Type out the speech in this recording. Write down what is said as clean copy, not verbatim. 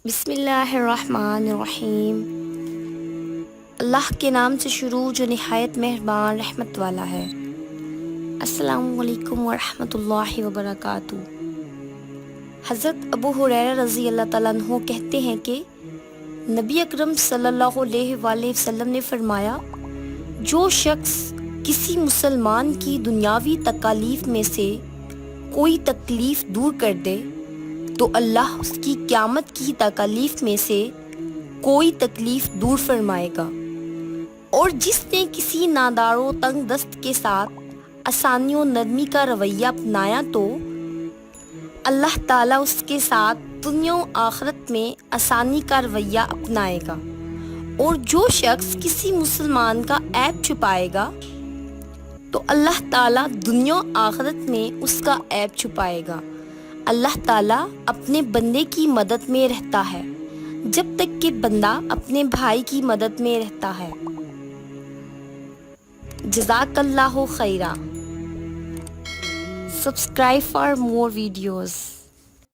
بسم اللہ الرحمن الرحیم۔ اللہ کے نام سے شروع جو نہایت مہربان رحمت والا ہے۔ السلام علیکم ورحمۃ اللہ وبرکاتہ۔ حضرت ابو ہریرہ رضی اللہ تعالیٰ عنہ کہتے ہیں کہ نبی اکرم صلی اللہ علیہ وآلہ وسلم نے فرمایا، جو شخص کسی مسلمان کی دنیاوی تکالیف میں سے کوئی تکلیف دور کر دے تو اللہ اس کی قیامت کی تکالیف میں سے کوئی تکلیف دور فرمائے گا، اور جس نے کسی نادار و تنگ دست کے ساتھ آسانی و نرمی کا رویہ اپنایا تو اللہ تعالیٰ اس کے ساتھ دنیا و آخرت میں آسانی کا رویہ اپنائے گا، اور جو شخص کسی مسلمان کا عیب چھپائے گا تو اللہ تعالیٰ دنیا و آخرت میں اس کا عیب چھپائے گا۔ اللہ تعالیٰ اپنے بندے کی مدد میں رہتا ہے جب تک کہ بندہ اپنے بھائی کی مدد میں رہتا ہے۔ جزاک اللہ خیرا۔ Subscribe for more videos.